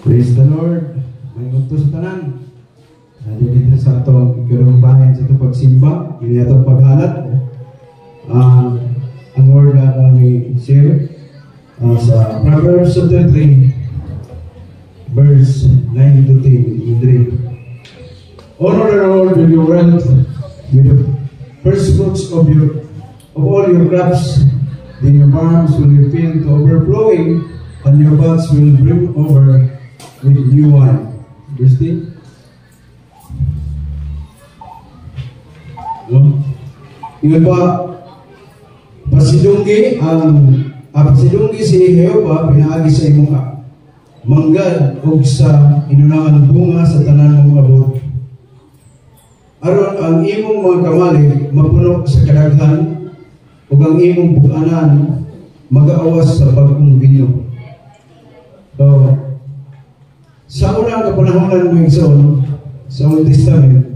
Praise the Lord. May unto sa tanan. Dito sa atong ikarong bayan sa itong pagsimba, hindi itong paghalat. Ang word na kami share sa Proverbs 3, verse 9 to 10. Honor the Lord with your wealth, with the first fruits of all your crops. Then your barns will be filled to overflowing, and your vats will brim over with new wine. Verse 10. Yun ba, pasidunggi si Jehova pinaagi sa imong manggad o sa inunahan bunga sa tanan mong abot. Aron ang imong mga kamali mapuno sa kadaghan ug ang imong pug-anan mag-aawas sa bagong bino. So, sa unang kapanahonan mo igsoon sa Old Testament,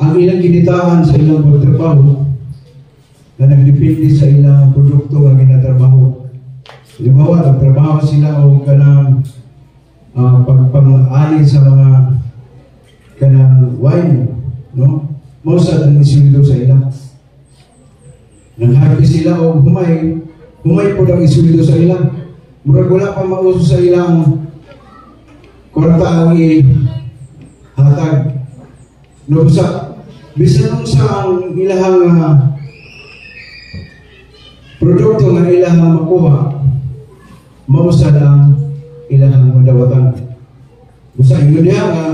ang ilang kinitaan sa ilang pagtrabaho na nagdepende sa ilang produkto na ginatrabaho. Halimbawa, nagtrabaho sila o kanang pagpang-alin sa mga kanang wine, no? Mausa ang isuldo sa ilang. Nang-harvest sila o humay po ang isuldo sa ilang. Murag wala pa mauso sa ilang kwarta ang ihatag. No, bisan sa ang ilahang produkto nga ilahang makuha, mausa lang ilahang madawatan. Busa inyo diha nga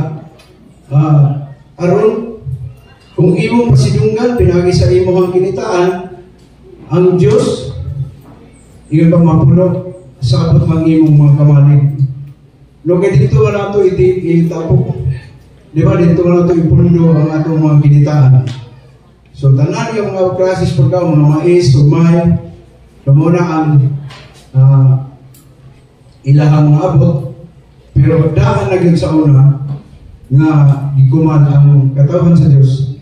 aron kung imong pasidunggan pinagi sa imong kinitaan ang Dios iyon pa mapuno sa abot ng imong mga kamali. No, kaya dito wala ito itapok. Di ba, dito wala ito ipundo ang atong mga kinitaan. So, tanan yung mga klases pagka, mga mais, tumay, muna ang ilahang mga abot. Pero daan na sa una, nga gikuman ang katawan sa Diyos,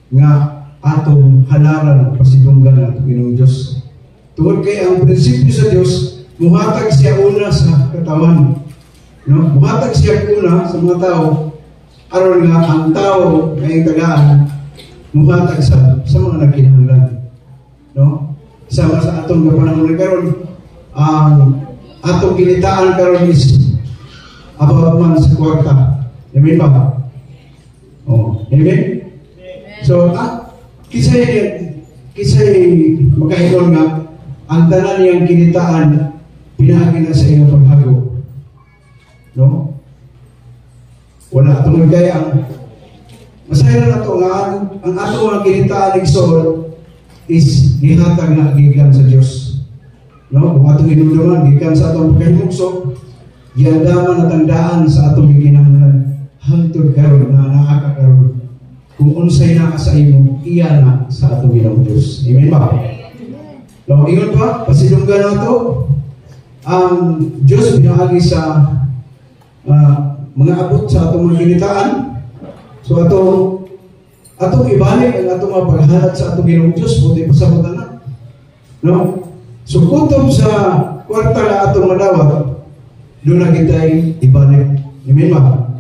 nga atong halaran, pasidunggan ng Panginoong Diyos. Tungkol kay ang prinsipyo sa Diyos, muhatag siya una sa katawan. No? Muhatag siya una sa mga tao, aron nga ang tao ngayong tagaan, muhatag sa mga nagkinahanglan. No? Sama sa atong kapanahon karon, ang atong kinitaan karon is abaman sa kwarta. Amen ba? Oh, amen? So, kisay magkahinon nga, ang tanan niyang kinitaan, pinahagi na sa iyong paghago. No? Wala itong gaya ang masaya na ito nga ang atong mga kinitaan ng soul is gihatag na gikan sa Diyos. No? Kung atong inunduman, gikan sa atong pagkahimugso, giandaman at tandaan sa atong gikinahanglan hangtod karon na nakakaroon. Kung unsay na sa imo, iya na sa atong Ginoong Diyos. Amen ba? No, ingon pa, pasidunggan na ito, ang Diyos pinahagi sa mga abot sa atong mga kinitaan. So atong ibalik ang atong mga paghalat sa atong Ginoong Diyos, buti pasamutan na. No? So kutob sa kwarta na atong madawat, doon na kita'y ibalik. Amen ba?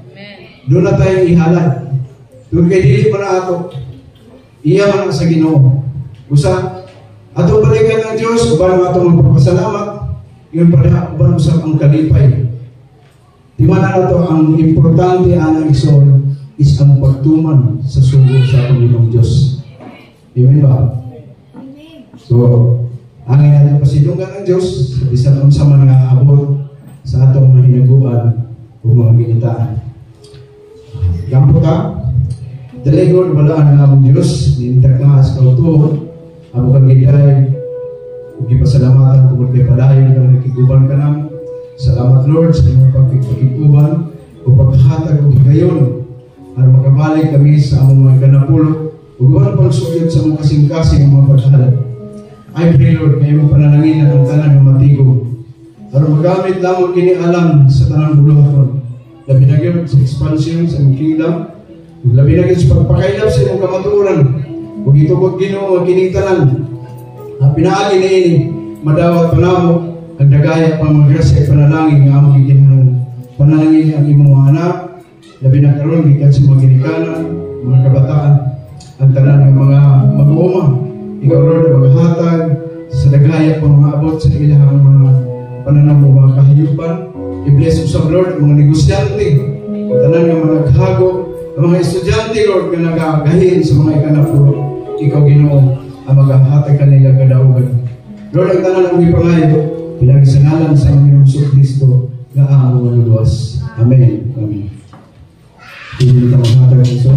Doon na tayo ihalat. Doon kay dili pa na ato, iya man sa Ginoo. Usa, atong balikan ng Diyos, uban ang atong magpapasalamat, yun pala, uban usap ang kalipay. Di man na ito, ang importante anang isol is ang pagtuman sa sugo sa atong Ginoong Diyos. Amen ba? So, ang natin pasidunggan ng Diyos, bisan sa mga abot sa atong mga hinaguan o mga ginitaan. Gampo ka, dalagon balaan ng among Diyos, nintak na sa kautuhon, amo kang giday, ug gipasalamatan kung kay padayon kang nakiguban ka namo. Salamat Lord sa imong pagkikiguban o paghatag og higayon aron makabalik kami sa among mga kanapulo ug wala pang sugod sa mga kasing-kasing mga paghalat. I pray Lord kay imong panalangin ang tanan nga matigom aron magamit lamang kini alam sa tanang buluhaton. Labi na gyud sa expansion sa kingdom. Labi na sa pagpakailap sa imong kamatuoran ug itugod Ginoo ang kining tanan. Pinaagi niini madawat panamo ang dagaya pang magrasya panalangin nga among giginahanglan. Panalangin ang imong mga anak, labi na karon gikan sa mga ginikanan, mga kabataan, ang tanan ng mga mag-uuma. Ikaw Lord maghatag sa dagaya pang maabot sa ilahang mga pananaw mo mga kahiyupan. I-bless usab Lord mga negosyante, ang tanan ng mga naghago, ang mga estudyante Lord nga nagagahin sa mga ikanapuro. Ikaw Ginoo ang maghahatag kanila kadaugan. Lord, ang tanan ng ipangayo, pinagi sa ngalan sa Panginoong Kristo na ang manuluwas. Amen. Amen. Hindi na maghatag ito.